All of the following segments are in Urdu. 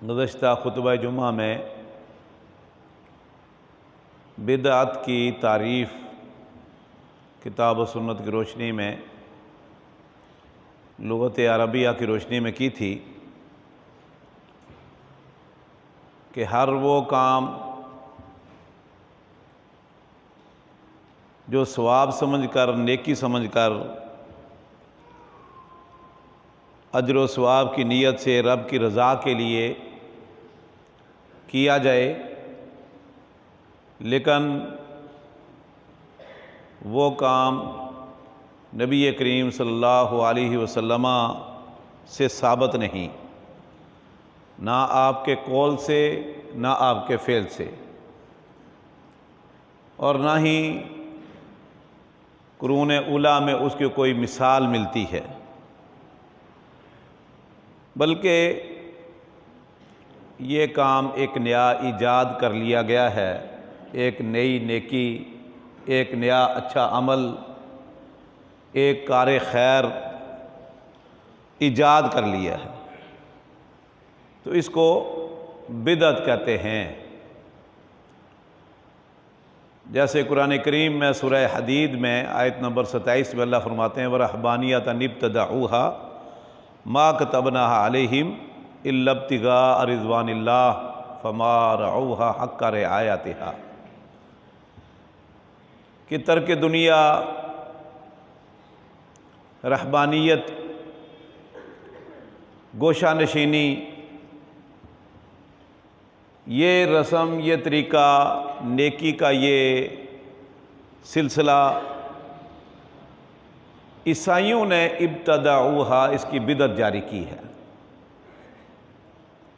گزشتہ خطبہ جمعہ میں بدعت کی تعریف کتاب و سنت کی روشنی میں لغت عربیہ کی روشنی میں کی تھی کہ ہر وہ کام جو ثواب سمجھ کر، نیکی سمجھ کر، اجر و ثواب کی نیت سے رب کی رضا کے لیے کیا جائے، لیکن وہ کام نبی کریم صلی اللہ علیہ وسلم سے ثابت نہیں، نہ آپ کے قول سے، نہ آپ کے فعل سے، اور نہ ہی قرون اولیٰ میں اس کی کوئی مثال ملتی ہے، بلکہ یہ کام ایک نیا ایجاد کر لیا گیا ہے، ایک نئی نیکی، ایک نیا اچھا عمل، ایک کار خیر ایجاد کر لیا ہے، تو اس کو بدعت کہتے ہیں۔ جیسے قرآن کریم میں سورہ حدید میں آیت نمبر 27 میں اللہ فرماتے ہیں وَرَحْبَانِيَّةً ابْتَدَعُوهَا مَا كَتَبْنَاهَا عَلَيْهِمْ إِلَّا ابْتِغَاءَ رِضْوَانِ اللَّهِ فَمَا رَعَوْهَا حَقَّ رِعَایَتِهَا، کہ ترک دنیا، رہبانیت، گوشہ نشینی، یہ رسم، یہ طریقہ، نیکی کا یہ سلسلہ عیسائیوں نے ابتدعوہا، اس کی بدعت جاری کی ہے۔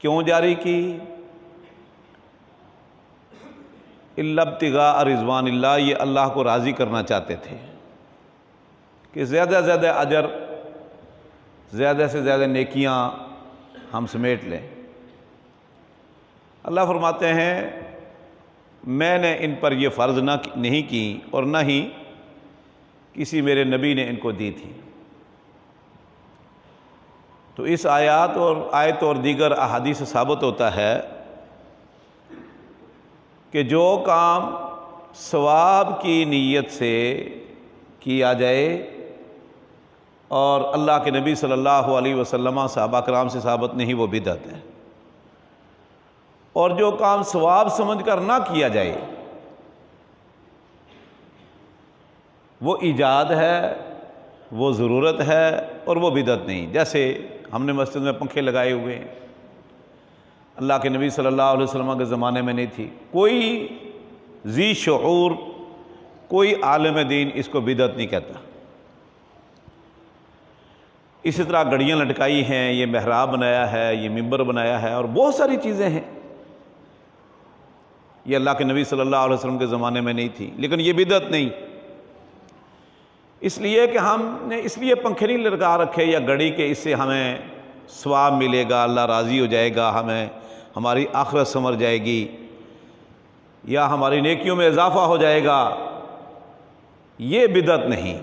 کیوں جاری کی؟ الا ابتغاء رضوان اللہ، یہ اللہ کو راضی کرنا چاہتے تھے کہ زیادہ سے زیادہ اجر، زیادہ سے زیادہ نیکیاں ہم سمیٹ لیں۔ اللہ فرماتے ہیں میں نے ان پر یہ فرض نہیں کی اور نہ ہی کسی میرے نبی نے ان کو دی تھی۔ تو اس آیت اور دیگر احادیث سے ثابت ہوتا ہے کہ جو کام ثواب کی نیت سے کیا جائے اور اللہ کے نبی صلی اللہ علیہ وسلم صحابہ کرام سے ثابت نہیں، وہ بدعت ہے، اور جو کام ثواب سمجھ کر نہ کیا جائے وہ ایجاد ہے، وہ ضرورت ہے، اور وہ بدعت نہیں۔ جیسے ہم نے مسجد میں پنکھے لگائے ہوئے ہیں، اللہ کے نبی صلی اللہ علیہ وسلم کے زمانے میں نہیں تھی، کوئی ذی شعور، کوئی عالم دین اس کو بدعت نہیں کہتا۔ اسی طرح گھڑیاں لٹکائی ہیں، یہ محراب بنایا ہے، یہ منبر بنایا ہے، اور بہت ساری چیزیں ہیں، یہ اللہ کے نبی صلی اللہ علیہ وسلم کے زمانے میں نہیں تھی، لیکن یہ بدعت نہیں۔ اس لیے کہ ہم نے اس لیے پنکھے نہیں لٹکا رکھے یا گھڑی کہ اس سے ہمیں ثواب ملے گا، اللہ راضی ہو جائے گا، ہماری آخرت سنور جائے گی، یا ہماری نیکیوں میں اضافہ ہو جائے گا، یہ بدعت نہیں۔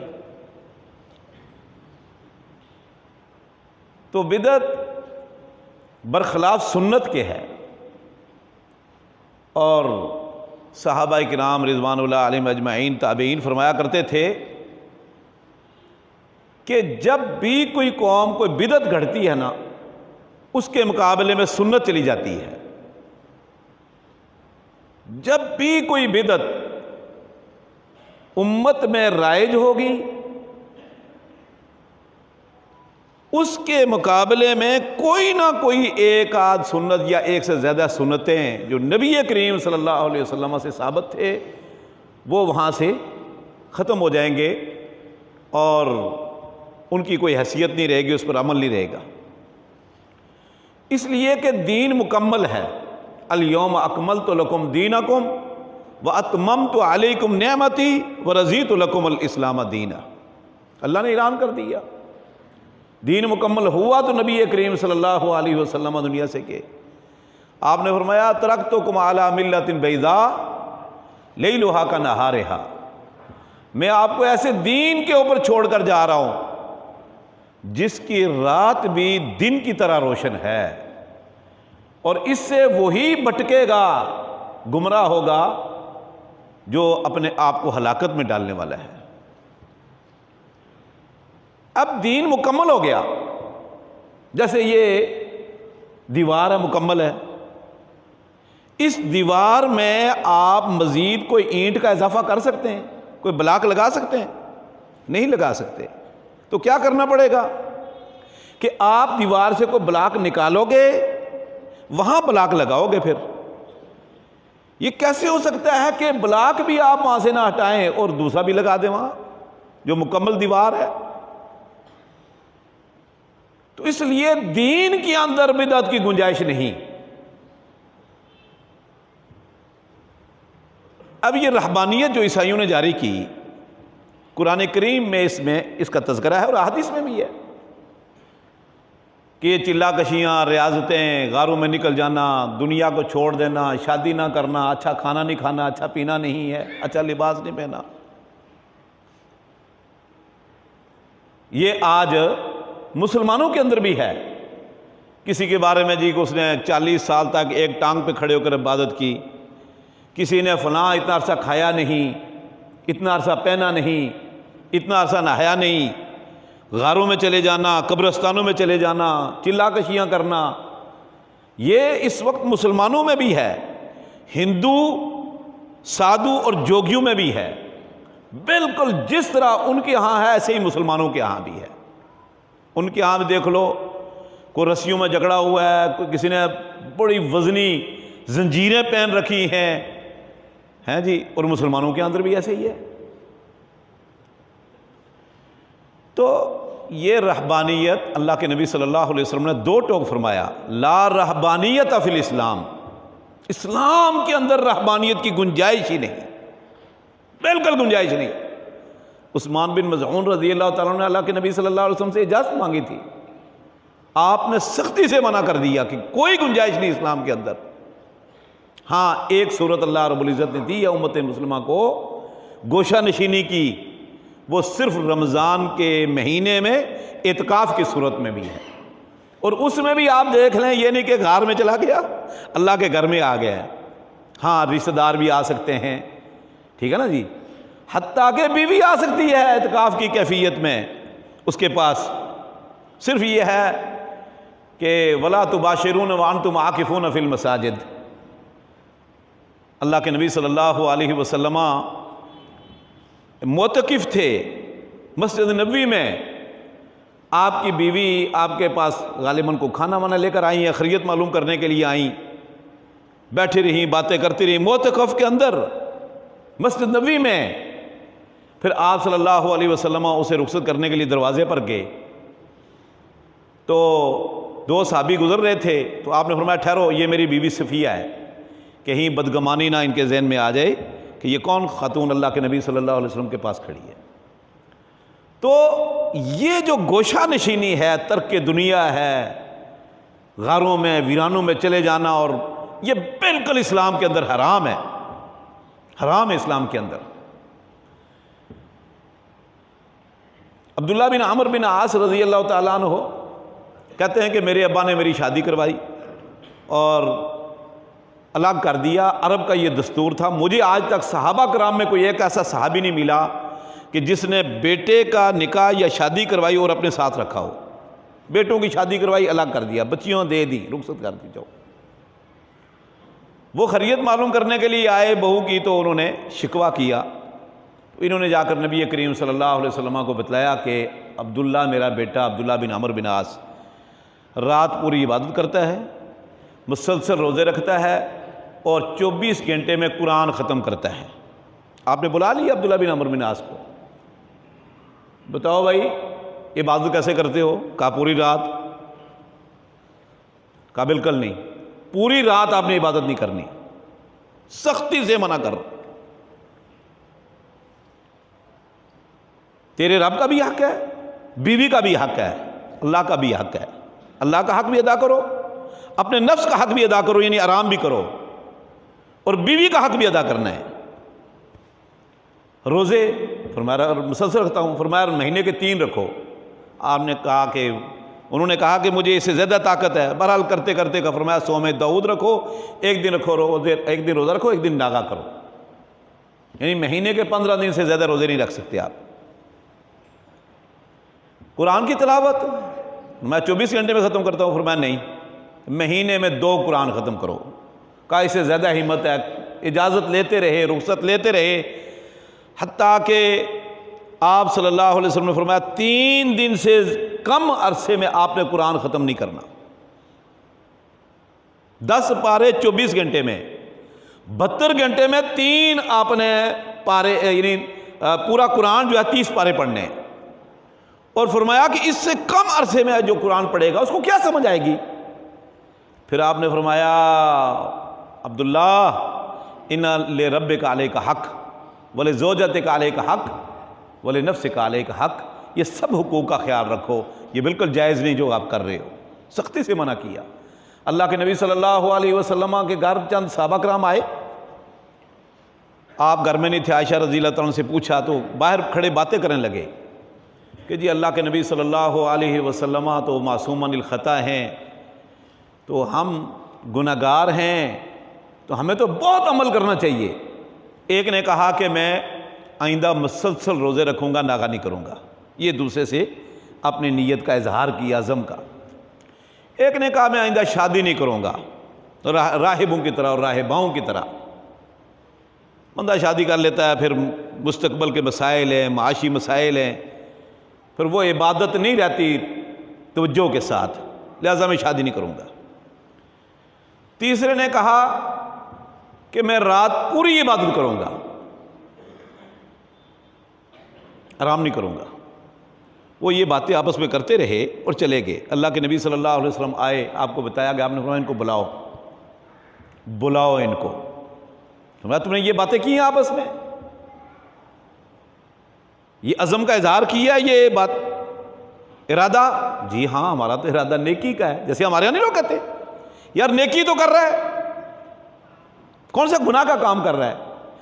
تو بدعت برخلاف سنت کے ہے، اور صحابہ کرام رضوان اللہ علیہم اجمعین، تابعین فرمایا کرتے تھے کہ جب بھی کوئی قوم کوئی بدعت گھڑتی ہے نا، اس کے مقابلے میں سنت چلی جاتی ہے۔ جب بھی کوئی بدعت امت میں رائج ہوگی، اس کے مقابلے میں کوئی نہ کوئی ایک آدھ سنت یا ایک سے زیادہ سنتیں جو نبی کریم صلی اللہ علیہ وسلم سے ثابت تھے، وہ وہاں سے ختم ہو جائیں گے، اور ان کی کوئی حیثیت نہیں رہے گی، اس پر عمل نہیں رہے گا۔ اس لیے کہ دین مکمل ہے، الیوم اکملت لکم دینکم واتممت علیکم نعمتی ورضیت لکم الاسلام دینا، اللہ نے اعلان کر دیا۔ دین مکمل ہوا تو نبی کریم صلی اللہ علیہ وسلم دنیا سے گئے۔ آپ نے فرمایا ترکتکم علی ملۃ بیضاء لیلھا کنہارھا، میں آپ کو ایسے دین کے اوپر چھوڑ کر جا رہا ہوں جس کی رات بھی دن کی طرح روشن ہے اور اس سے وہی بھٹکے گا، گمراہ ہوگا جو اپنے آپ کو ہلاکت میں ڈالنے والا ہے۔ اب دین مکمل ہو گیا، جیسے یہ دیوار ہے، مکمل ہے، اس دیوار میں آپ مزید کوئی اینٹ کا اضافہ کر سکتے ہیں؟ کوئی بلاک لگا سکتے ہیں؟ نہیں لگا سکتے۔ تو کیا کرنا پڑے گا کہ آپ دیوار سے کوئی بلاک نکالو گے، وہاں بلاک لگاؤ گے۔ پھر یہ کیسے ہو سکتا ہے کہ بلاک بھی آپ وہاں سے نہ ہٹائیں اور دوسرا بھی لگا دیں وہاں جو مکمل دیوار ہے؟ تو اس لیے دین کے اندر بدعت کی گنجائش نہیں۔ اب یہ رہبانیت جو عیسائیوں نے جاری کی، قرآن کریم میں اس کا تذکرہ ہے اور احادیث میں بھی ہے کہ یہ چلا کشیاں، ریاضتیں، غاروں میں نکل جانا، دنیا کو چھوڑ دینا، شادی نہ کرنا، اچھا کھانا نہیں کھانا، اچھا پینا نہیں ہے، اچھا لباس نہیں پہنا، یہ آج مسلمانوں کے اندر بھی ہے۔ کسی کے بارے میں جی کہ اس نے 40 سال تک ایک ٹانگ پہ کھڑے ہو کر عبادت کی، کسی نے فلاں اتنا عرصہ کھایا نہیں، اتنا عرصہ پہنا نہیں، اتنا عرصہ نہایا نہیں، غاروں میں چلے جانا، قبرستانوں میں چلے جانا، چلا کشیاں کرنا، یہ اس وقت مسلمانوں میں بھی ہے، ہندو، سادھو اور جوگیوں میں بھی ہے۔ بالکل جس طرح ان کے ہاں ہے ایسے ہی مسلمانوں کے ہاں بھی ہے۔ ان کے ہاں بھی دیکھ لو، کوئی رسیوں میں جھگڑا ہوا ہے، کوئی کسی نے بڑی وزنی زنجیریں پہن رکھی ہیں جی، اور مسلمانوں کے اندر بھی ایسے ہی ہے۔ تو یہ رہبانیت، اللہ کے نبی صلی اللہ علیہ وسلم نے 2 ٹوک فرمایا، لا رہبانیت فی الاسلام، اسلام کے اندر رہبانیت کی گنجائش ہی نہیں، بالکل گنجائش نہیں۔ عثمان بن مظعون رضی اللہ تعالیٰ عنہ نے اللہ کے نبی صلی اللہ علیہ وسلم سے اجازت مانگی تھی، آپ نے سختی سے منع کر دیا کہ کوئی گنجائش نہیں اسلام کے اندر۔ ہاں، ایک صورت اللہ رب العزت نے دی ہے امت مسلمہ کو گوشہ نشینی کی، وہ صرف رمضان کے مہینے میں اعتکاف کی صورت میں بھی ہے، اور اس میں بھی آپ دیکھ لیں، یہ نہیں کہ غار میں چلا گیا، اللہ کے گھر میں آ گیا ہے۔ ہاں، رشتہ دار بھی آ سکتے ہیں، ٹھیک ہے نا جی، حتیٰ کہ بیوی آ سکتی ہے اعتکاف کی کیفیت میں، اس کے پاس صرف یہ ہے کہ وَلَا تُبَاشِرُونَ وَأَنْتُمْ عَاكِفُونَ فِي الْمَسَاجِدِ۔ اللہ کے نبی صلی اللہ علیہ وسلم معتکف تھے مسجد نبوی میں، آپ کی بیوی آپ کے پاس غالباً کو کھانا وانا لے کر آئی ہیں، خیریت معلوم کرنے کے لیے آئیں، بیٹھی رہیں، باتیں کرتی رہیں معتکف کے اندر مسجد نبوی میں۔ پھر آپ صلی اللہ علیہ وسلم اسے رخصت کرنے کے لیے دروازے پر گئے، تو 2 صحابی گزر رہے تھے، تو آپ نے فرمایا ٹھہرو، یہ میری بیوی صفیہ ہے، کہیں بدگمانی نہ ان کے ذہن میں آ جائے کہ یہ کون خاتون اللہ کے نبی صلی اللہ علیہ وسلم کے پاس کھڑی ہے۔ تو یہ جو گوشہ نشینی ہے، ترک دنیا ہے، غاروں میں ویرانوں میں چلے جانا، اور یہ بالکل اسلام کے اندر حرام ہے، حرام ہے اسلام کے اندر۔ عبداللہ بن عمرو بن عاص رضی اللہ تعالیٰ عنہ کہتے ہیں کہ میرے ابا نے میری شادی کروائی اور الگ کر دیا۔ عرب کا یہ دستور تھا۔ مجھے آج تک صحابہ کرام میں کوئی ایک ایسا صحابی نہیں ملا کہ جس نے بیٹے کا نکاح یا شادی کروائی اور اپنے ساتھ رکھا ہو۔ بیٹوں کی شادی کروائی، الگ کر دیا، بچیوں دے دی، رخصت کر دی، جاؤ۔ وہ خیریت معلوم کرنے کے لیے آئے بہو کی، تو انہوں نے شکوہ کیا، تو انہوں نے جا کر نبی کریم صلی اللہ علیہ وسلم کو بتلایا کہ عبداللہ میرا بیٹا عبداللہ بن عمرو بن عاص رات پوری عبادت کرتا ہے، مسلسل روزے رکھتا ہے، اور 24 گھنٹے میں قرآن ختم کرتا ہے۔ آپ نے بلا لیا عبداللہ بن عمرو بن عاص کو، بتاؤ بھائی عبادت کیسے کرتے ہو؟ کہا پوری رات۔ کہا بالکل نہیں، پوری رات آپ نے عبادت نہیں کرنی، سختی سے منع کر۔ تیرے رب کا بھی حق ہے، بیوی کا بھی حق ہے، اللہ کا بھی حق ہے، اللہ کا حق بھی ادا کرو، اپنے نفس کا حق بھی ادا کرو، یعنی آرام بھی کرو، اور بیوی کا حق بھی ادا کرنا ہے۔ روزے فرمایا مسلسل رکھتا ہوں، فرمایا مہینے کے 3 رکھو۔ آپ نے کہا کہ انہوں نے کہا کہ مجھے اس سے زیادہ طاقت ہے، بہرحال کرتے کرتے کا فرمایا صوم داؤد رکھو، ایک دن روزہ رکھو، ایک دن ناغا کرو، یعنی مہینے کے 15 دن سے زیادہ روزے نہیں رکھ سکتے آپ۔ قرآن کی تلاوت میں 24 گھنٹے میں ختم کرتا ہوں، فرمایا نہیں، مہینے میں 2 قرآن ختم کرو۔ کہا اس سے زیادہ ہمت ہے، اجازت لیتے رہے، رخصت لیتے رہے، حتیٰ کہ آپ صلی اللہ علیہ وسلم نے فرمایا 3 دن سے کم عرصے میں آپ نے قرآن ختم نہیں کرنا۔ 10 پارے 24 گھنٹے میں، 72 گھنٹے میں 3 آپ نے پارے، یعنی پورا قرآن جو ہے 30 پارے پڑھنے ہیں۔ اور فرمایا کہ اس سے کم عرصے میں جو قرآن پڑھے گا اس کو کیا سمجھ آئے گی؟ پھر آپ نے فرمایا عبداللہ ان لربک علیک حق ولزوجتک علیک حق ولنفسک علیک حق، یہ سب حقوق کا خیال رکھو، یہ بالکل جائز نہیں جو آپ کر رہے ہو، سختی سے منع کیا۔ اللہ کے نبی صلی اللہ علیہ وسلم کے گھر چند صحابہ کرام آئے، آپ گھر میں نہیں تھے، عائشہ رضی اللہ تعالیٰ سے پوچھا تو باہر کھڑے باتیں کرنے لگے کہ جی اللہ کے نبی صلی اللہ علیہ وسلم تو معصوماً الخطا ہیں، تو ہم گناہگار ہیں، تو ہمیں تو بہت عمل کرنا چاہیے۔ ایک نے کہا کہ میں آئندہ مسلسل روزے رکھوں گا، ناغا نہیں کروں گا، یہ دوسرے سے اپنی نیت کا اظہار کیا، عزم کا۔ ایک نے کہا میں آئندہ شادی نہیں کروں گا، راہبوں کی طرح اور راہباؤں کی طرح۔ بندہ شادی کر لیتا ہے، پھر مستقبل کے مسائل ہیں، معاشی مسائل ہیں، پھر وہ عبادت نہیں رہتی توجہ کے ساتھ، لہذا میں شادی نہیں کروں گا۔ تیسرے نے کہا کہ میں رات پوری عبادت کروں گا، آرام نہیں کروں گا۔ وہ یہ باتیں آپس میں کرتے رہے اور چلے گئے۔ اللہ کے نبی صلی اللہ علیہ وسلم آئے، آپ کو بتایا کہ آپ نے فرمایا ان کو بلاؤ ان کو۔ فرمایا تم نے یہ باتیں کی ہیں آپس میں، یہ عزم کا اظہار کیا، یہ بات ارادہ؟ جی ہاں ہمارا تو ارادہ نیکی کا ہے، جیسے ہمارے یہاں نہیں لوگ کہتے یار نیکی تو کر رہا ہے، کون سا گناہ کا کام کر رہا ہے،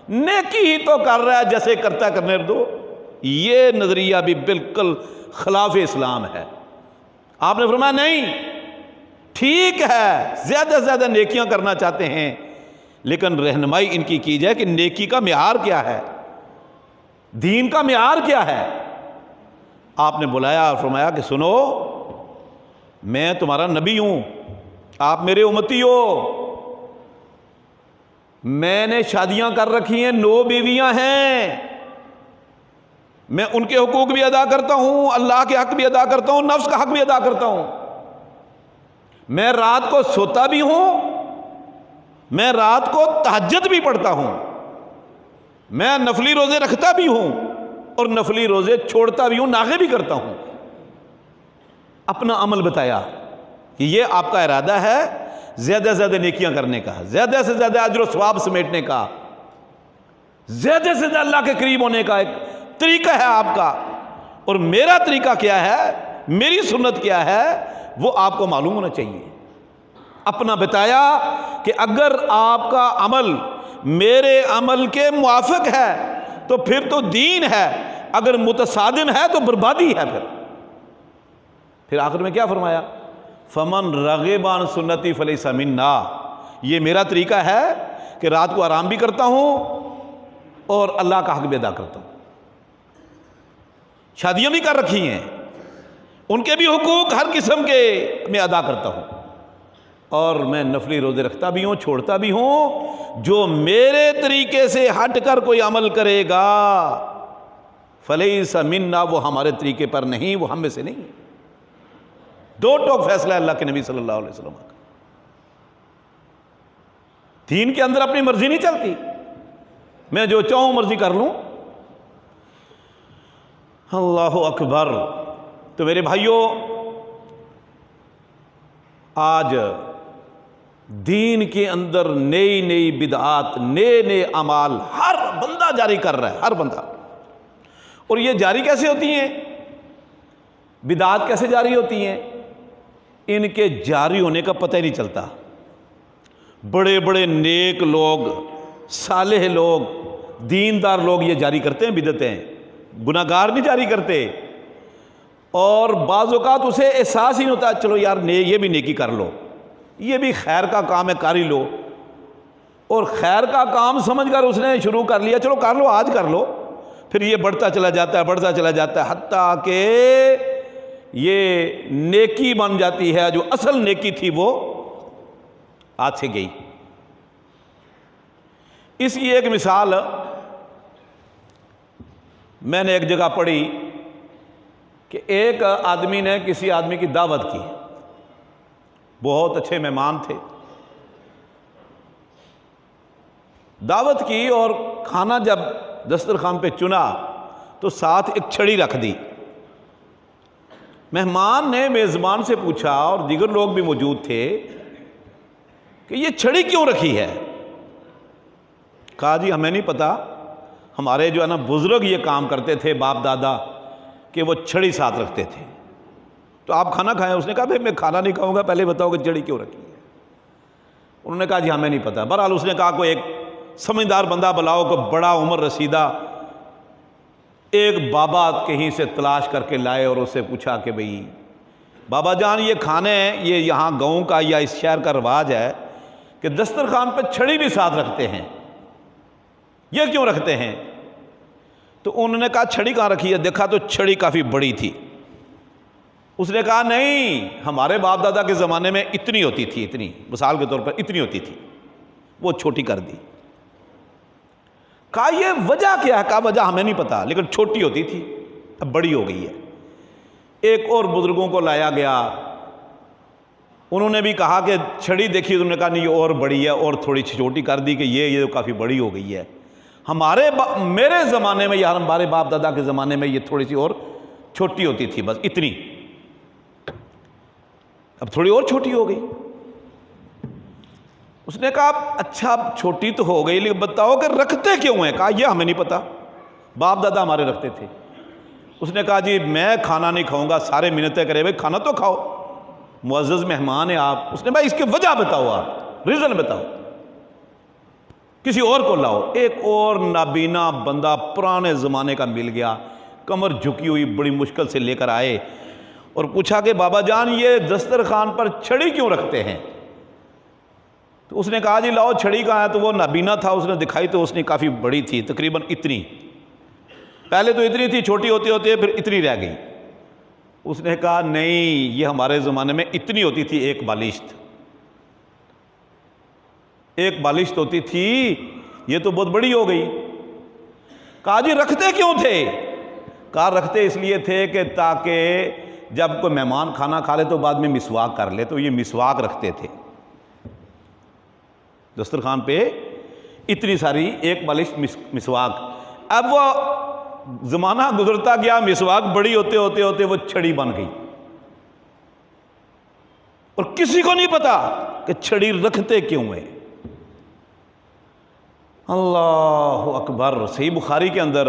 نیکی ہی تو کر رہا ہے، جیسے کرتا کرنے دو۔ یہ نظریہ بھی بالکل خلاف اسلام ہے۔ آپ نے فرمایا نہیں، ٹھیک ہے زیادہ سے زیادہ نیکیاں کرنا چاہتے ہیں، لیکن رہنمائی ان کی جائے کہ نیکی کا معیار کیا ہے، دین کا معیار کیا ہے۔ آپ نے بلایا اور فرمایا کہ سنو، میں تمہارا نبی ہوں، آپ میرے امتی ہو، میں نے شادیاں کر رکھی ہیں، 9 بیویاں ہیں، میں ان کے حقوق بھی ادا کرتا ہوں، اللہ کے حق بھی ادا کرتا ہوں، نفس کا حق بھی ادا کرتا ہوں، میں رات کو سوتا بھی ہوں، میں رات کو تہجد بھی پڑھتا ہوں، میں نفلی روزے رکھتا بھی ہوں اور نفلی روزے چھوڑتا بھی ہوں، ناغے بھی کرتا ہوں۔ اپنا عمل بتایا کہ یہ آپ کا ارادہ ہے زیادہ سے زیادہ نیکیاں کرنے کا، زیادہ سے زیادہ اجر و ثواب سمیٹنے کا، زیادہ سے زیادہ اللہ کے قریب ہونے کا ایک طریقہ ہے آپ کا، اور میرا طریقہ کیا ہے، میری سنت کیا ہے، وہ آپ کو معلوم ہونا چاہیے۔ اپنا بتایا کہ اگر آپ کا عمل میرے عمل کے موافق ہے تو پھر تو دین ہے، اگر متصادم ہے تو بربادی ہے۔ پھر آخر میں کیا فرمایا؟ فمن رغب عن سنتی فلیس منا، یہ میرا طریقہ ہے کہ رات کو آرام بھی کرتا ہوں اور اللہ کا حق بھی ادا کرتا ہوں، شادیاں بھی کر رکھی ہیں، ان کے بھی حقوق ہر قسم کے میں ادا کرتا ہوں، اور میں نفلی روزے رکھتا بھی ہوں، چھوڑتا بھی ہوں۔ جو میرے طریقے سے ہٹ کر کوئی عمل کرے گا فلیس منا، وہ ہمارے طریقے پر نہیں، وہ ہم میں سے نہیں۔ 2 ٹوک فیصلہ ہے اللہ کے نبی صلی اللہ علیہ وسلم کا۔ دین کے اندر اپنی مرضی نہیں چلتی، میں جو چاہوں مرضی کر لوں۔ اللہ اکبر۔ تو میرے بھائیوں، آج دین کے اندر نئی نئی بدعات، نئے نئے اعمال ہر بندہ جاری کر رہا ہے، ہر بندہ۔ اور یہ جاری کیسے ہوتی ہیں؟ بدعات کیسے جاری ہوتی ہیں؟ ان کے جاری ہونے کا پتہ ہی نہیں چلتا۔ بڑے بڑے نیک لوگ، صالح لوگ، دیندار لوگ یہ جاری کرتے ہیں بدعتیں، گناہگار نہیں جاری کرتے۔ اور بعض اوقات اسے احساس ہی نہیں ہوتا چلو یار یہ بھی نیکی کر لو، یہ بھی خیر کا کام ہے کر ہی لو، اور خیر کا کام سمجھ کر اس نے شروع کر لیا چلو کر لو آج کر لو، پھر یہ بڑھتا چلا جاتا ہے بڑھتا چلا جاتا ہے حتیٰ کہ یہ نیکی بن جاتی ہے، جو اصل نیکی تھی وہ ہاتھ سے گئی۔ اس کی ایک مثال میں نے ایک جگہ پڑھی کہ ایک آدمی نے کسی آدمی کی دعوت کی، بہت اچھے مہمان تھے، دعوت کی اور کھانا جب دسترخوان پہ چنا تو ساتھ ایک چھڑی رکھ دی۔ مہمان نے میزبان سے پوچھا اور دیگر لوگ بھی موجود تھے کہ یہ چھڑی کیوں رکھی ہے؟ کہا جی ہمیں نہیں پتا، ہمارے جو ہے نا بزرگ یہ کام کرتے تھے باپ دادا کہ وہ چھڑی ساتھ رکھتے تھے، تو آپ کھانا کھائیں؟ اس نے کہا بھائی میں کھانا نہیں کھاؤں گا، پہلے بتاؤ کہ چھڑی کیوں رکھی ہے؟ انہوں نے کہا جی ہمیں نہیں پتا۔ بہرحال اس نے کہا کوئی ایک سمجھدار بندہ بلاؤ، کو بڑا عمر رسیدہ ایک بابا کہیں سے تلاش کر کے لائے اور اس سے پوچھا کہ بھئی بابا جان یہ کھانے ہیں، یہ یہاں گاؤں کا یا اس شہر کا رواج ہے کہ دسترخوان پہ چھڑی بھی ساتھ رکھتے ہیں، یہ کیوں رکھتے ہیں؟ تو انہوں نے کہا چھڑی کہاں رکھی ہے؟ دیکھا تو چھڑی کافی بڑی تھی۔ اس نے کہا نہیں، ہمارے باپ دادا کے زمانے میں اتنی ہوتی تھی، اتنی مثال کے طور پر اتنی ہوتی تھی، وہ چھوٹی کر دی۔ کہا یہ وجہ کیا ہے؟ کہا وجہ ہمیں نہیں پتا لیکن چھوٹی ہوتی تھی اب بڑی ہو گئی ہے۔ ایک اور بزرگوں کو لایا گیا، انہوں نے بھی کہا کہ چھڑی دیکھی، انہوں نے کہا نہیں یہ اور بڑی ہے، اور تھوڑی چھوٹی کر دی کہ یہ کافی بڑی ہو گئی ہے، میرے زمانے میں یا ہمارے باپ دادا کے زمانے میں یہ تھوڑی سی اور چھوٹی ہوتی تھی، بس اتنی، اب تھوڑی اور چھوٹی ہو گئی۔ اس نے کہا اچھا اب چھوٹی تو ہو گئی لیکن بتاؤ کہ رکھتے کیوں ہیں؟ کہا یہ ہمیں نہیں پتا، باپ دادا ہمارے رکھتے تھے۔ اس نے کہا جی میں کھانا نہیں کھاؤں گا، سارے منتیں کرے بھائی کھانا تو کھاؤ، معزز مہمان ہیں آپ۔ اس نے بھائی اس کی وجہ بتاؤ، آپ ریزن بتاؤ، کسی اور کو لاؤ۔ ایک اور نابینا بندہ پرانے زمانے کا مل گیا، کمر جھکی ہوئی، بڑی مشکل سے لے کر آئے اور پوچھا کہ بابا جان یہ دسترخوان پر چھڑی کیوں رکھتے ہیں؟ تو اس نے کہا جی لاؤ چھڑی کہاں ہے؟ تو وہ نابینا تھا، اس نے دکھائی تو اس نے کافی بڑی تھی، تقریباً اتنی، پہلے تو اتنی تھی، چھوٹی ہوتے ہوتے پھر اتنی رہ گئی۔ اس نے کہا نہیں یہ ہمارے زمانے میں اتنی ہوتی تھی، ایک بالشت ہوتی تھی، یہ تو بہت بڑی ہو گئی۔ کہا جی رکھتے کیوں تھے؟ کہا رکھتے اس لیے تھے کہ تاکہ جب کوئی مہمان کھانا کھا لے تو بعد میں مسواک کر لے، تو یہ مسواک رکھتے تھے دسترخوان پہ، اتنی ساری ایک بالشت مسواک۔ اب وہ زمانہ گزرتا گیا، مسواک بڑی ہوتے ہوتے ہوتے وہ چھڑی بن گئی، اور کسی کو نہیں پتا کہ چھڑی رکھتے کیوں ہیں۔ اللہ اکبر۔ صحیح بخاری کے اندر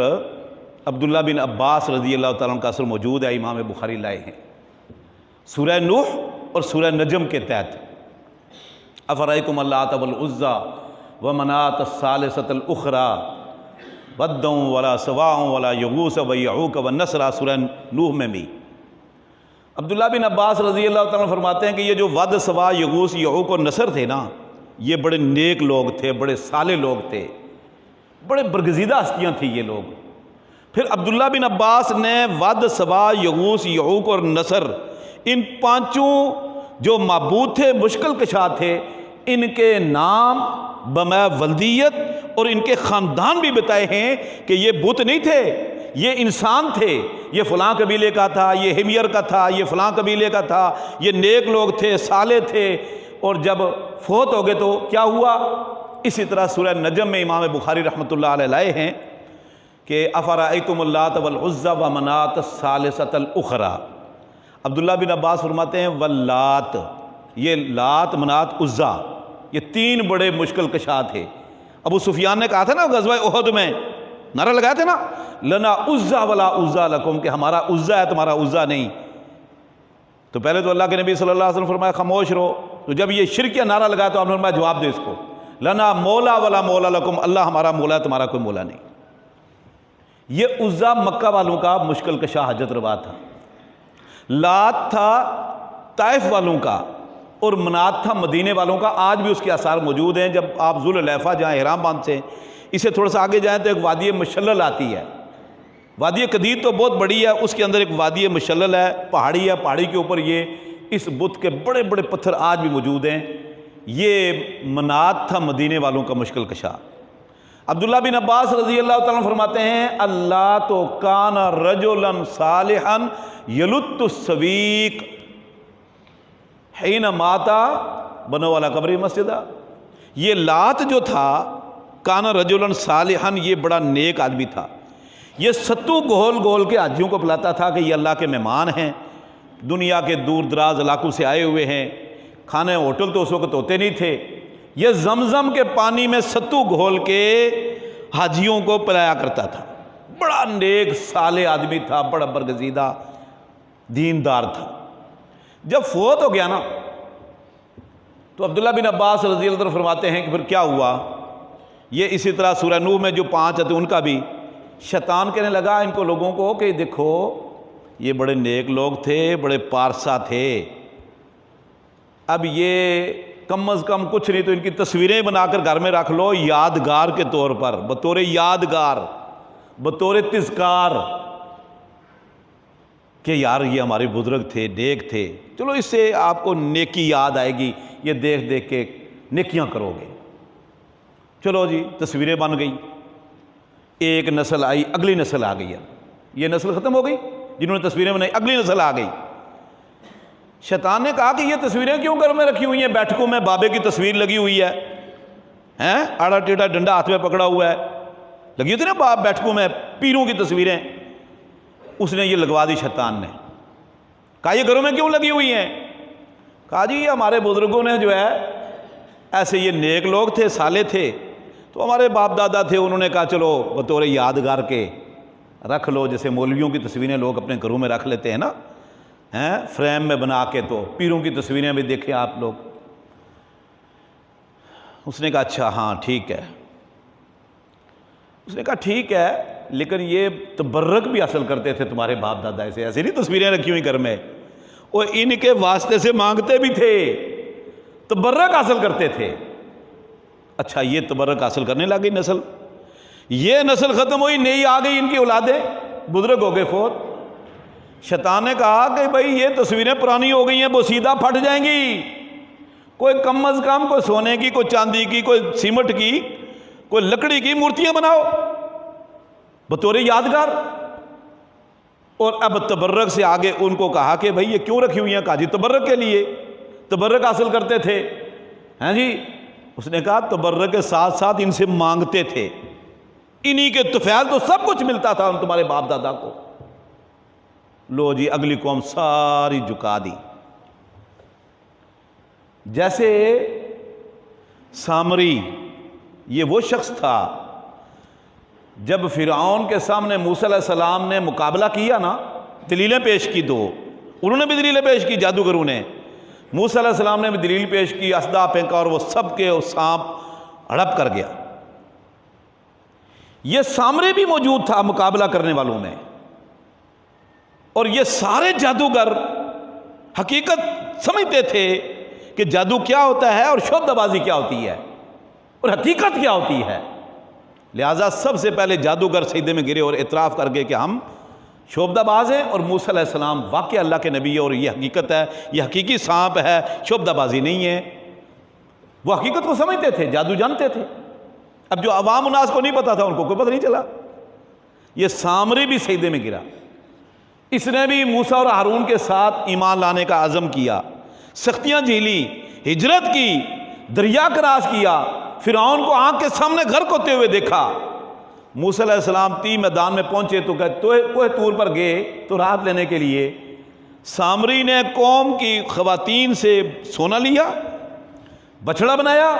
عبداللہ بن عباس رضی اللہ تعالیٰ عنہ کا اثر موجود ہے، امام بخاری لائے ہیں، سورہ نوح اور سورہ نجم کے تحت۔ افرأیتم اللات والعزی ومناۃ الثالثۃ الاخری ودا ولا سواع ولا یغوث ویعوق والنصر، سورہ نوح میں بھی۔ عبداللہ بن عباس رضی اللہ تعالیٰ عنہ فرماتے ہیں کہ یہ جو ود سواع یغوث یعوق اور نصر تھے نا، یہ بڑے نیک لوگ تھے، بڑے صالح لوگ تھے، بڑے برگزیدہ ہستیاں تھیں یہ لوگ۔ پھر عبداللہ بن عباس نے ود سواع یغوث یعوق اور نصر، ان پانچوں جو معبود تھے، مشکل کشا تھے، ان کے نام بمع ولدیت اور ان کے خاندان بھی بتائے ہیں کہ یہ بت نہیں تھے، یہ انسان تھے، یہ فلاں قبیلے کا تھا، یہ ہمیر کا تھا، یہ فلاں قبیلے کا تھا، یہ نیک لوگ تھے، صالح تھے، اور جب فوت ہو گئے تو کیا ہوا؟ اسی طرح سورہ نجم میں امام بخاری رحمۃ اللہ علیہ لائے ہیں کہ افرأیتم اللات والعزی ومناۃ الثالثۃ الاخری۔ عبداللہ بن عباس فرماتے ہیں واللات، یہ لات منات عزا، یہ تین بڑے مشکل کشا تھے۔ ابو سفیان نے کہا تھا نا غزوہ احد میں، نعرہ لگایا تھا نا لنا عزا ولا عزا لکم، کہ ہمارا عزا ہے تمہارا عزا نہیں۔ تو پہلے تو اللہ کے نبی صلی اللہ علیہ وسلم فرمایا خاموش رہو، تو جب یہ شرکیہ نعرہ لگایا تو آپ نے فرمایا جواب دو اس کو، لنا مولا ولا مولا لکم، اللہ ہمارا مولا ہے تمہارا کوئی مولا نہیں۔ یہ عزا مکہ والوں کا مشکل کشا حجت روا تھا، لات تھا طائف والوں کا اور منات تھا مدینے والوں کا، آج بھی اس کے آثار موجود ہیں۔ جب آپ ذوالحلیفہ جہاں احرام باندھتے ہیں، اسے تھوڑا سا آگے جائیں تو ایک وادی مشلل آتی ہے۔ وادی قدید تو بہت بڑی ہے، اس کے اندر ایک وادی مشلل ہے، پہاڑی ہے، پہاڑی کے اوپر یہ اس بت کے بڑے بڑے پتھر آج بھی موجود ہیں۔ یہ منات تھا مدینے والوں کا مشکل کشا۔ عبداللہ بن عباس رضی اللہ تعالیٰ عنہ فرماتے ہیں اللہ تو کان رجلا صالحا یلت السویق حین ماتا بنو والا قبری مسجدہ۔ یہ لات جو تھا کان رجلا صالحا، یہ بڑا نیک آدمی تھا، یہ ستو گھول گھول کے حاجیوں کو پلاتا تھا کہ یہ اللہ کے مہمان ہیں، دنیا کے دور دراز علاقوں سے آئے ہوئے ہیں، کھانے ہوٹل تو اس وقت ہوتے نہیں تھے، یہ زمزم کے پانی میں ستو گھول کے حاجیوں کو پلایا کرتا تھا۔ بڑا نیک صالح آدمی تھا، بڑا برگزیدہ دیندار تھا۔ جب فوت ہو گیا نا تو عبداللہ بن عباس رضی اللہ عنہ فرماتے ہیں کہ پھر کیا ہوا؟ یہ اسی طرح سورہ نوح میں جو 5 آتے ان کا بھی شیطان کہنے لگا ان کو لوگوں کو کہ دیکھو یہ بڑے نیک لوگ تھے، بڑے پارسا تھے، اب یہ کم از کم کچھ نہیں تو ان کی تصویریں بنا کر گھر میں رکھ لو یادگار کے طور پر، بطور یادگار، بطور تذکار کہ یار یہ ہمارے بزرگ تھے، نیک تھے، چلو اس سے آپ کو نیکی یاد آئے گی، یہ دیکھ دیکھ کے نیکیاں کرو گے۔ چلو جی تصویریں بن گئی، ایک نسل آئی، اگلی نسل آ گئی ہے، یہ نسل ختم ہو گئی جنہوں نے تصویریں بنائی، اگلی نسل آ گئی۔ شیطان نے کہا کہ یہ تصویریں کیوں گھر میں رکھی ہوئی ہیں؟ بیٹھکوں میں بابے کی تصویر لگی ہوئی ہے، آڑا ٹیڑھا ڈنڈا ہاتھ میں پکڑا ہوا ہے، لگی ہوتی نا بیٹھکوں میں پیروں کی تصویریں، اس نے یہ لگوا دی شیطان نے۔ کہا یہ گھروں میں کیوں لگی ہوئی ہیں؟ کہا جی یہ ہمارے بزرگوں نے جو ہے ایسے یہ نیک لوگ تھے، صالح تھے، تو ہمارے باپ دادا تھے، انہوں نے کہا چلو بطور یادگار کے رکھ لو، جیسے مولویوں کی تصویریں لوگ اپنے گھروں میں رکھ لیتے ہیں نا، فریم میں بنا کے، تو پیروں کی تصویریں بھی دیکھیں آپ لوگ۔ اس نے کہا اچھا ہاں ٹھیک ہے، اس نے کہا ٹھیک ہے لیکن یہ تبرک بھی حاصل کرتے تھے تمہارے باپ دادا ایسے، ایسے نہیں تصویریں رکھی ہوئی گھر میں، وہ ان کے واسطے سے مانگتے بھی تھے، تبرک حاصل کرتے تھے۔ اچھا یہ تبرک حاصل کرنے لگی نسل، یہ نسل ختم ہوئی، نئی آ گئی ان کی اولادیں، بزرگ ہو گئے فوت۔ شیطان نے کہا کہ بھائی یہ تصویریں پرانی ہو گئی ہیں، وہ سیدھا پھٹ جائیں گی، کوئی کم از کم کوئی سونے کی، کوئی چاندی کی، کوئی سیمٹ کی، کوئی لکڑی کی مورتیاں بناؤ بطور یادگار۔ اور اب تبرک سے آگے ان کو کہا کہ بھائی یہ کیوں رکھی ہوئی ہیں؟ کہا جی تبرک کے لیے، تبرک حاصل کرتے تھے، ہیں جی۔ اس نے کہا تبرک کے ساتھ ساتھ ان سے مانگتے تھے، انہی کے طفیل تو سب کچھ ملتا تھا ان تمہارے باپ دادا کو۔ لو جی اگلی قوم ساری جھکا دی۔ جیسے سامری یہ وہ شخص تھا جب فرعون کے سامنے موسیٰ علیہ السلام نے مقابلہ کیا نا، دلیلیں پیش کی، دو انہوں نے بھی دلیلیں پیش کی، جادوگروں نے، موسیٰ علیہ السلام نے بھی دلیل پیش کی، اسدا پھینکا اور وہ سب کے سانپ ہڑپ کر گیا۔ یہ سامری بھی موجود تھا مقابلہ کرنے والوں میں، اور یہ سارے جادوگر حقیقت سمجھتے تھے کہ جادو کیا ہوتا ہے اور شعبدہ بازی کیا ہوتی ہے اور حقیقت کیا ہوتی ہے۔ لہٰذا سب سے پہلے جادوگر سجدے میں گرے اور اعتراف کر گئے کہ ہم شعبدہ باز ہیں، اور موسیٰ علیہ السلام واقعی اللہ کے نبی ہے اور یہ حقیقت ہے، یہ حقیقی سانپ ہے، شعبدہ بازی نہیں ہے۔ وہ حقیقت کو سمجھتے تھے، جادو جانتے تھے۔ اب جو عوام الناس کو نہیں پتا تھا ان کو کوئی پتہ نہیں چلا۔ یہ سامری بھی سجدے میں گرا، اس نے بھی موسیٰ اور ہارون کے ساتھ ایمان لانے کا عزم کیا، سختیاں جھیلی، ہجرت کی، دریا کراس کیا، فرعون کو آنکھ کے سامنے غرق ہوتے ہوئے دیکھا۔ موسیٰ علیہ السلام تی میدان میں پہنچے تو کوہ طور پر گئے تو راحت لینے کے لیے سامری نے قوم کی خواتین سے سونا لیا، بچڑا بنایا،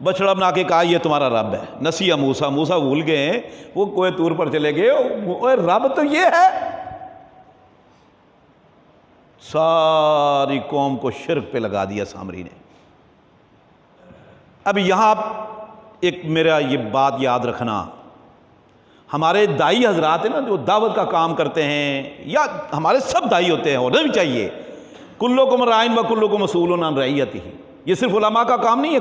بچڑا بنا کے کہا یہ تمہارا رب ہے۔ نسیہ موسیٰ بھول گئے ہیں، وہ کوہ طور پر چلے گئے، اوہ رب تو یہ ہے۔ ساری قوم کو شرک پہ لگا دیا سامری نے۔ اب یہاں ایک میرا یہ بات یاد رکھنا، ہمارے دائی حضرات ہیں نا جو دعوت کا کام کرتے ہیں، یا ہمارے سب دائی ہوتے ہیں، ہونا بھی چاہیے، کلکم رائن و کلکم مسئول عن رعیتہ، یہ صرف علماء کا کام نہیں ہے،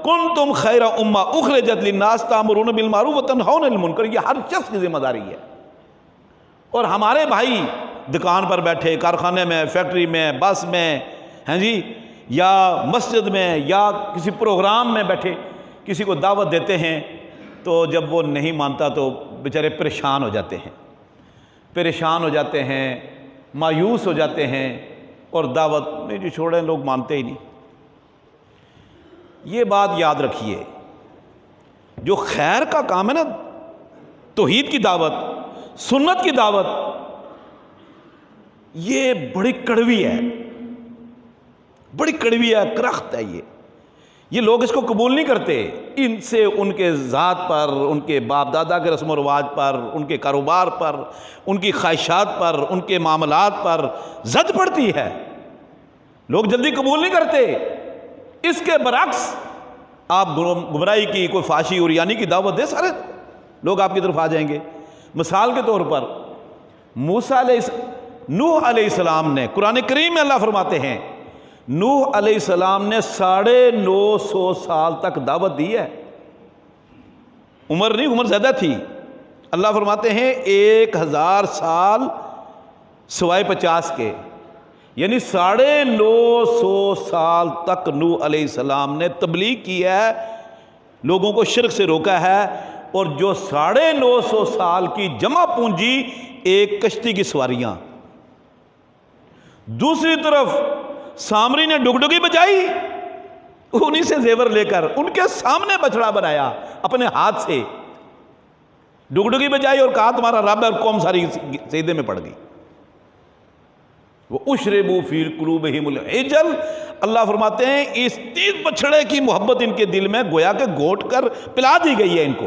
کنتم خیر امہ اخرجت للناس تأمرون بالمعروف وتنہون عن المنکر، یہ ہر شخص کی ذمہ داری ہے۔ اور ہمارے بھائی دکان پر بیٹھے، کارخانے میں، فیکٹری میں، بس میں، ہیں جی، یا مسجد میں، یا کسی پروگرام میں بیٹھے کسی کو دعوت دیتے ہیں، تو جب وہ نہیں مانتا تو بیچارے پریشان ہو جاتے ہیں، مایوس ہو جاتے ہیں، اور دعوت میں جو چھوڑیں لوگ مانتے ہی نہیں۔ یہ بات یاد رکھیے، جو خیر کا کام ہے نا، توحید کی دعوت، سنت کی دعوت، یہ بڑی کڑوی ہے، کرخت ہے یہ لوگ اس کو قبول نہیں کرتے، ان سے ان کے ذات پر، ان کے باپ دادا کے رسم و رواج پر، ان کے کاروبار پر، ان کی خواہشات پر، ان کے معاملات پر زد پڑتی ہے، لوگ جلدی قبول نہیں کرتے۔ اس کے برعکس آپ گمراہی کی، کوئی فحاشی اور یعنی کی دعوت دے، سارے لوگ آپ کی طرف آ جائیں گے۔ مثال کے طور پر نوح علیہ السلام نے، قرآن کریم میں اللہ فرماتے ہیں، نوح علیہ السلام نے 950 سال تک دعوت دی ہے، عمر زیادہ تھی، اللہ فرماتے ہیں 1000 سال سوائے 50 کے، یعنی 950 سال تک نوح علیہ السلام نے تبلیغ کی ہے، لوگوں کو شرک سے روکا ہے، اور جو 950 سال کی جمع پونجی ایک کشتی کی سواریاں۔ دوسری طرف سامری نے ڈگڈگی بجائی، انہی سے زیور لے کر ان کے سامنے بچڑا بنایا اپنے ہاتھ سے، ڈگڈگی بجائی اور کہا تمہارا رب ہے، اور قوم ساری سجدے میں پڑ گئی۔ وَأُشْرِبُوا فِي قُلُوبِهِمُ الْعِجْلَ، اللہ فرماتے ہیں اس تیز بچڑے کی محبت ان کے دل میں گویا کہ گھوٹ کر پلا دی گئی ہے ان کو۔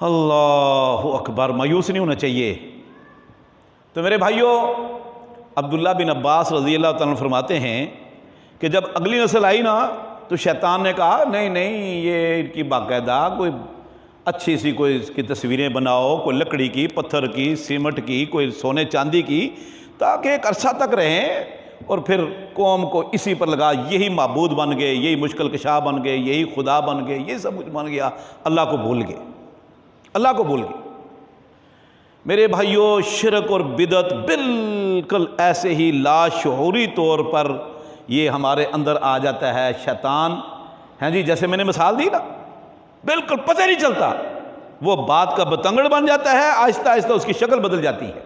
اللہ اکبر، مایوس نہیں ہونا چاہیے۔ تو میرے بھائیوں، عبداللہ بن عباس رضی اللہ تعالیٰ فرماتے ہیں کہ جب اگلی نسل آئی نا، تو شیطان نے کہا نہیں یہ ان کی باقاعدہ کوئی اچھی سی کوئی اس کی تصویریں بناؤ، کوئی لکڑی کی، پتھر کی، سیمنٹ کی، کوئی سونے چاندی کی، تاکہ ایک عرصہ تک رہیں، اور پھر قوم کو اسی پر لگا، یہی معبود بن گئے، یہی مشکل کشا بن گئے، یہی خدا بن گئے، یہ سب کچھ بن گیا، اللہ کو بھول گئے۔ میرے بھائیوں، شرک اور بدعت بالکل ایسے ہی لاشعوری طور پر یہ ہمارے اندر آ جاتا ہے، شیطان ہیں جی، جیسے میں نے مثال دی نا، بالکل پتہ نہیں چلتا، وہ بات کا بتنگڑ بن جاتا ہے، آہستہ آہستہ اس کی شکل بدل جاتی ہے،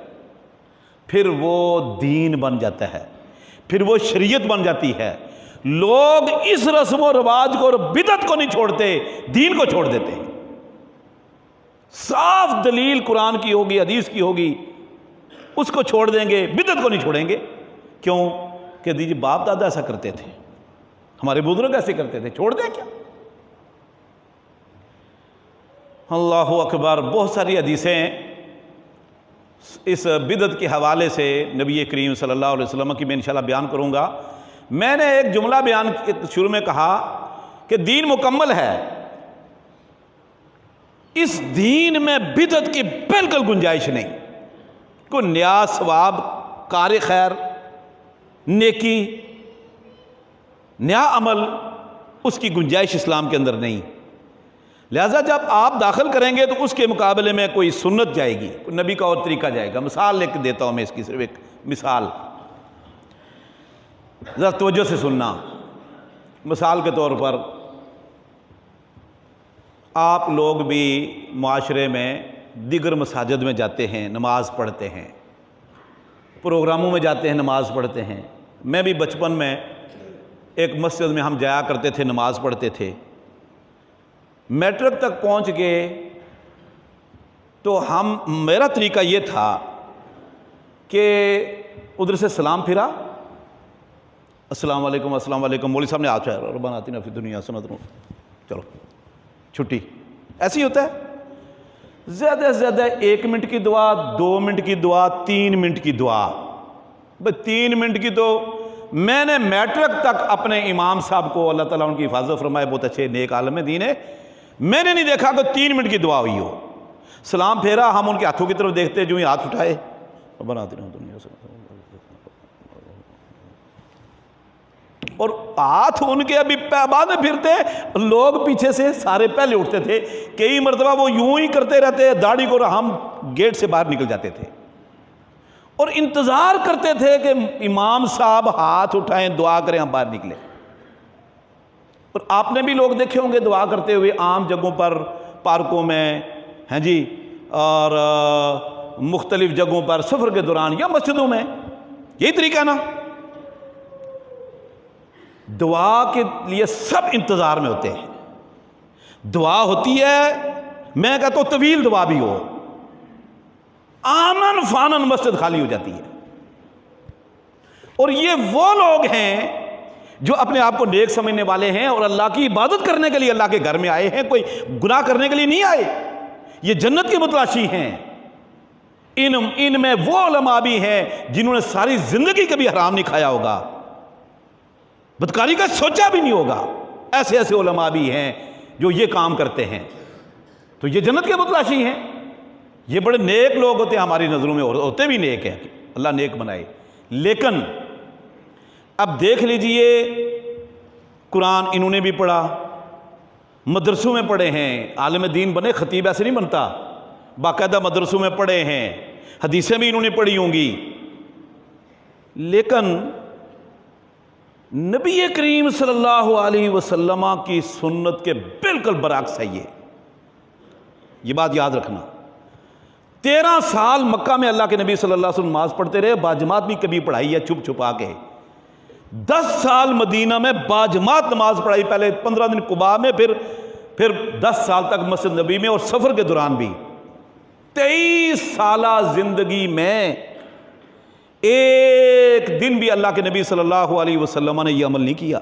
پھر وہ دین بن جاتا ہے، پھر وہ شریعت بن جاتی ہے۔ لوگ اس رسم و رواج کو اور بدعت کو نہیں چھوڑتے، دین کو چھوڑ دیتے ہیں۔ صاف دلیل قرآن کی ہوگی، حدیث کی ہوگی، اس کو چھوڑ دیں گے، بدعت کو نہیں چھوڑیں گے۔ کیوں؟ کہ دیجیے باپ دادا ایسا کرتے تھے، ہمارے بزرگ ایسے کرتے تھے، چھوڑ دیں کیا؟ اللہ اکبر۔ بہت ساری حدیثیں اس بدعت کے حوالے سے نبی کریم صلی اللہ علیہ وسلم کی میں انشاءاللہ بیان کروں گا۔ میں نے ایک جملہ بیان شروع میں کہا کہ دین مکمل ہے، اس دین میں بدعت کی بالکل گنجائش نہیں، کوئی نیا ثواب، کار خیر، نیکی، نیا عمل، اس کی گنجائش اسلام کے اندر نہیں۔ لہذا جب آپ داخل کریں گے تو اس کے مقابلے میں کوئی سنت جائے گی، کوئی نبی کا اور طریقہ جائے گا۔ مثال لے کے دیتا ہوں میں اس کی، صرف ایک مثال، ذرا توجہ سے سننا۔ مثال کے طور پر آپ لوگ بھی معاشرے میں دیگر مساجد میں جاتے ہیں، نماز پڑھتے ہیں، پروگراموں میں جاتے ہیں، نماز پڑھتے ہیں۔ میں بھی بچپن میں ایک مسجد میں ہم جایا کرتے تھے، نماز پڑھتے تھے۔ میٹرک تک پہنچ گئے تو میرا طریقہ یہ تھا کہ ادھر سے سلام پھرا، السلام علیکم، السلام علیکم، مولوی صاحب نے آج ربنا آتنا فی الدنیا حسنۃ، چلو چھٹی۔ ایسے ہی ہوتا ہے، زیادہ سے زیادہ 1 منٹ کی دعا، 2 منٹ کی دعا، 3 منٹ کی دعا۔ بس 3 منٹ کی تو میں نے میٹرک تک اپنے امام صاحب کو اللہ تعالیٰ ان کی حفاظت فرمائے، بہت اچھے نیک عالم دین ہے، میں نے نہیں دیکھا کہ 3 منٹ کی دعا ہوئی ہو۔ سلام پھیرا، ہم ان کے ہاتھوں کی طرف دیکھتے، جو ہی ہاتھ اٹھائے ربنا آتنا فی الدنیا حسنۃ، اور ہاتھ ان کے ابھی بعد میں پھرتے، لوگ پیچھے سے سارے پہلے اٹھتے تھے، کئی مرتبہ وہ یوں ہی کرتے رہتے، داڑھی کو ہم گیٹ سے باہر نکل جاتے تھے اور انتظار کرتے تھے کہ امام صاحب ہاتھ اٹھائیں، دعا کریں، ہم باہر نکلیں۔ اور آپ نے بھی لوگ دیکھے ہوں گے دعا کرتے ہوئے عام جگہوں پر، پارکوں میں، ہیں جی، اور مختلف جگہوں پر سفر کے دوران یا مسجدوں میں، یہی طریقہ نا۔ دعا کے لیے سب انتظار میں ہوتے ہیں، دعا ہوتی ہے، میں کہتا ہوں طویل دعا بھی ہو، آنن فانن مسجد خالی ہو جاتی ہے۔ اور یہ وہ لوگ ہیں جو اپنے آپ کو نیک سمجھنے والے ہیں اور اللہ کی عبادت کرنے کے لیے اللہ کے گھر میں آئے ہیں، کوئی گناہ کرنے کے لیے نہیں آئے، یہ جنت کے متلاشی ہیں۔ ان میں وہ علماء بھی ہیں جنہوں نے ساری زندگی کبھی حرام نہیں کھایا ہوگا، بدکاری کا سوچا بھی نہیں ہوگا، ایسے ایسے علماء بھی ہیں جو یہ کام کرتے ہیں، تو یہ جنت کے متلاشی ہیں۔ یہ بڑے نیک لوگ ہوتے ہیں ہماری نظروں میں، ہوتے بھی نیک ہیں، اللہ نیک بنائے۔ لیکن اب دیکھ لیجئے، قرآن انہوں نے بھی پڑھا، مدرسوں میں پڑھے ہیں، عالم دین بنے، خطیب ایسے نہیں بنتا، باقاعدہ مدرسوں میں پڑھے ہیں، حدیثیں بھی انہوں نے پڑھی ہوں گی، لیکن نبی کریم صلی اللہ علیہ وسلم کی سنت کے بالکل برعکس ہے یہ بات یاد رکھنا۔ 13 سال مکہ میں اللہ کے نبی صلی اللہ علیہ وسلم نماز پڑھتے رہے، باجماعت بھی کبھی پڑھائی ہے چھپ چھپا کے۔ 10 سال مدینہ میں باجماعت نماز پڑھائی، پہلے 15 دن قباء میں، پھر 10 سال تک مسجد نبی میں، اور سفر کے دوران بھی۔ 23 سالہ زندگی میں ایک دن بھی اللہ کے نبی صلی اللہ علیہ وسلم نے یہ عمل نہیں کیا۔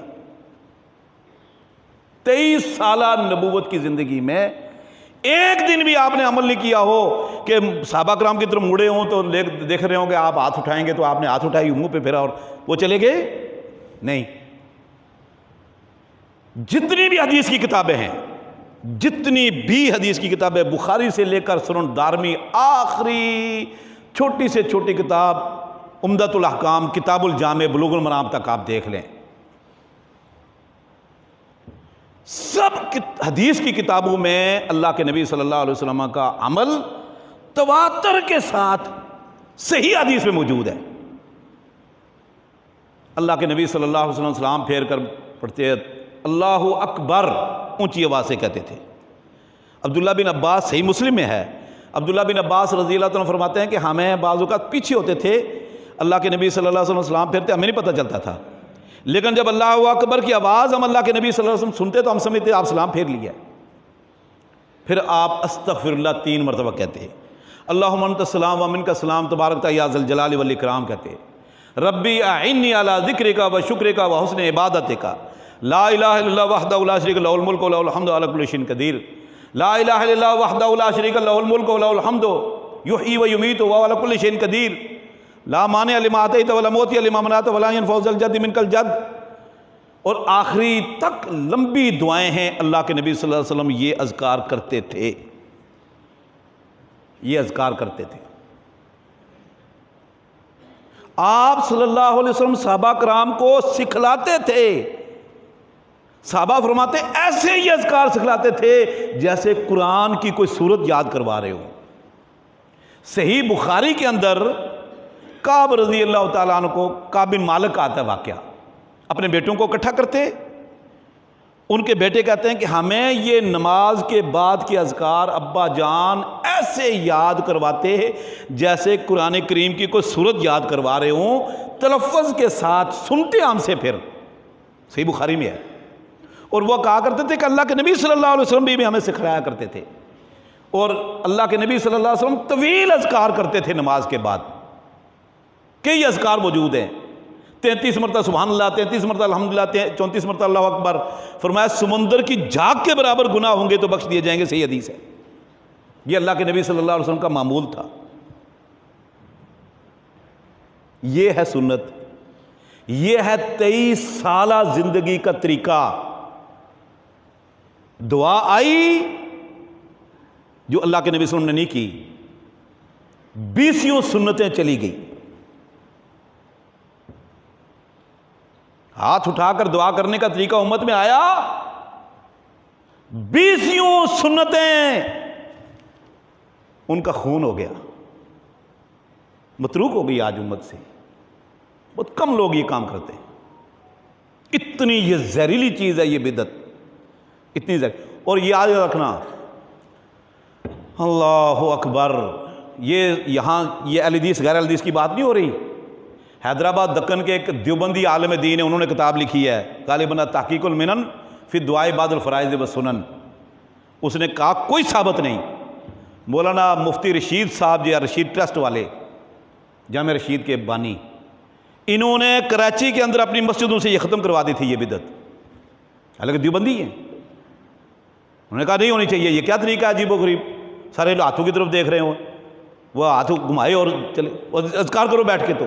23 سالہ نبوت کی زندگی میں ایک دن بھی آپ نے عمل نہیں کیا ہو کہ صحابہ کرام کی طرف مڑے ہوں تو دیکھ رہے ہوں کہ آپ ہاتھ اٹھائیں گے تو آپ نے ہاتھ اٹھائی، منہ پہ پھیرا اور وہ چلے گئے، نہیں۔ جتنی بھی حدیث کی کتابیں ہیں، جتنی بھی حدیث کی کتابیں، بخاری سے لے کر سنن دارمی، آخری چھوٹی سے چھوٹی کتاب عمدۃ الاحکام، کتاب الجامع، بلوغ المرام تک آپ دیکھ لیں، سب حدیث کی کتابوں میں اللہ کے نبی صلی اللہ علیہ وسلم کا عمل تواتر کے ساتھ صحیح حدیث میں موجود ہے۔ اللہ کے نبی صلی اللہ علیہ وسلم سلام پھیر کر پڑھتے اللہ اکبر اونچی آواز سے کہتے تھے۔ عبداللہ بن عباس، صحیح مسلم میں ہے، عبداللہ بن عباس رضی اللہ عنہ فرماتے ہیں کہ ہمیں بعض اوقات پیچھے ہوتے تھے، اللہ کے نبی صلی اللہ علیہ وسلم سلام پھیرتے، ہمیں نہیں پتہ چلتا تھا، لیکن جب اللہ اکبر کی آواز ہم اللہ کے نبی صلی اللہ علیہ وسلم سنتے تو ہم سمجھتے آپ سلام پھیر لیا۔ پھر آپ استغفر اللہ 3 مرتبہ کہتے ہیں، اللہم انت السلام و منک السلام تبارکت یا ذی الجلال والاکرام کہتے ہیں، ربی اعنی علی ذکرک و شکرک و حسن عبادتک، لا الہ الا اللہ وحدہ لا شریک لہ الملک و لہ الحمد علی کل شیء قدیر، لا الہ الا اللہ وحدہ لا شریک لہ الملک و لہ الحمد یحیی و یمیت وہو علی کل شیء قدیر، لا مانع لما اعطیت ولا معطی لما منعت ولا ينفع ذا الجد منک الجد۔ اور آخری تک لمبی دعائیں ہیں، اللہ کے نبی صلی اللہ علیہ وسلم یہ اذکار کرتے تھے، یہ اذکار کرتے تھے۔ آپ صلی اللہ علیہ وسلم صحابہ کرام کو سکھلاتے تھے، صحابہ فرماتے ایسے یہ اذکار سکھلاتے تھے جیسے قرآن کی کوئی سورت یاد کروا رہے ہو۔ صحیح بخاری کے اندر کعب رضی اللہ تعالیٰ عنہ کو، کعب بن مالک کا آتا ہے واقعہ، اپنے بیٹوں کو اکٹھا کرتے، ان کے بیٹے کہتے ہیں کہ ہمیں یہ نماز کے بعد کے اذکار ابا جان ایسے یاد کرواتے جیسے قرآن کریم کی کوئی سورت یاد کروا رہے ہوں، تلفظ کے ساتھ سنتے ہم سے، پھر صحیح بخاری میں ہے۔ اور وہ کہا کرتے تھے کہ اللہ کے نبی صلی اللہ علیہ وسلم بھی ہمیں سکھلایا کرتے تھے، اور اللہ کے نبی صلی اللہ علیہ وسلم طویل اذکار کرتے تھے نماز کے بعد، کئی اذکار موجود ہیں، 33 مرتبہ سبحان اللہ، 33 مرتبہ الحمدللہ، 34 مرتبہ اللہ اکبر، فرمایا سمندر کی جھاگ کے برابر گناہ ہوں گے تو بخش دیے جائیں گے، صحیح حدیث ہے۔ یہ اللہ کے نبی صلی اللہ علیہ وسلم کا معمول تھا، یہ ہے سنت۔ یہ ہے 23 سالہ زندگی کا طریقہ. دعا آئی جو اللہ کے نبی صلی اللہ علیہ وسلم نے نہیں کی، 20 سنتیں چلی گئی. ہاتھ اٹھا کر دعا کرنے کا طریقہ امت میں آیا، 20 سنتیں ان کا خون ہو گیا، متروک ہو گئی آج امت سے. بہت کم لوگ یہ کام کرتے ہیں. اتنی یہ زہریلی چیز ہے یہ بدعت، اتنی زہریلی. اور یاد رکھنا، اللہ اکبر، یہاں یہ اہل حدیث غیر اہل حدیث کی بات نہیں ہو رہی. حیدرآباد دکن کے ایک دیوبندی عالم دین ہے، انہوں نے کتاب لکھی ہے غالباً تحقیق المنن فی الدعاء بعد الفرائض والسنن. اس نے کہا کوئی ثابت نہیں. مولانا مفتی رشید صاحب جو رشید ٹرسٹ والے، جامع رشید کے بانی، انہوں نے کراچی کے اندر اپنی مسجدوں سے یہ ختم کروا دی تھی یہ بدعت، حالانکہ دیوبندی ہیں. انہوں نے کہا نہیں ہونی چاہیے، یہ کیا طریقہ ہے عجیب و غریب، سارے ہاتھوں کی طرف دیکھ رہے ہوں، وہ ہاتھوں گھمائے اور چلے اور اذکار کرو بیٹھ کے. تو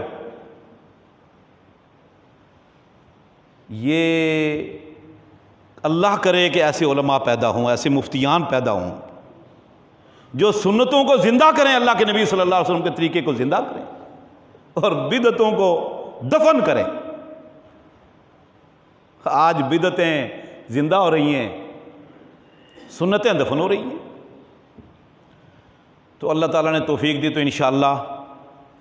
یہ اللہ کرے کہ ایسے علماء پیدا ہوں، ایسے مفتیان پیدا ہوں جو سنتوں کو زندہ کریں، اللہ کے نبی صلی اللہ علیہ وسلم کے طریقے کو زندہ کریں اور بدعتوں کو دفن کریں. آج بدعتیں زندہ ہو رہی ہیں، سنتیں دفن ہو رہی ہیں. تو اللہ تعالیٰ نے توفیق دی تو انشاءاللہ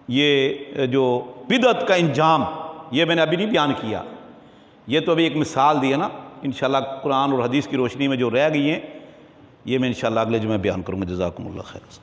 یہ جو بدعت کا انجام، یہ میں نے ابھی نہیں بیان کیا، یہ تو ابھی ایک مثال دی ہے نا. انشاءاللہ قرآن اور حدیث کی روشنی میں جو رہ گئی ہیں یہ میں انشاءاللہ اگلے جمعے بیان کروں گا. جزاکم اللہ خیر.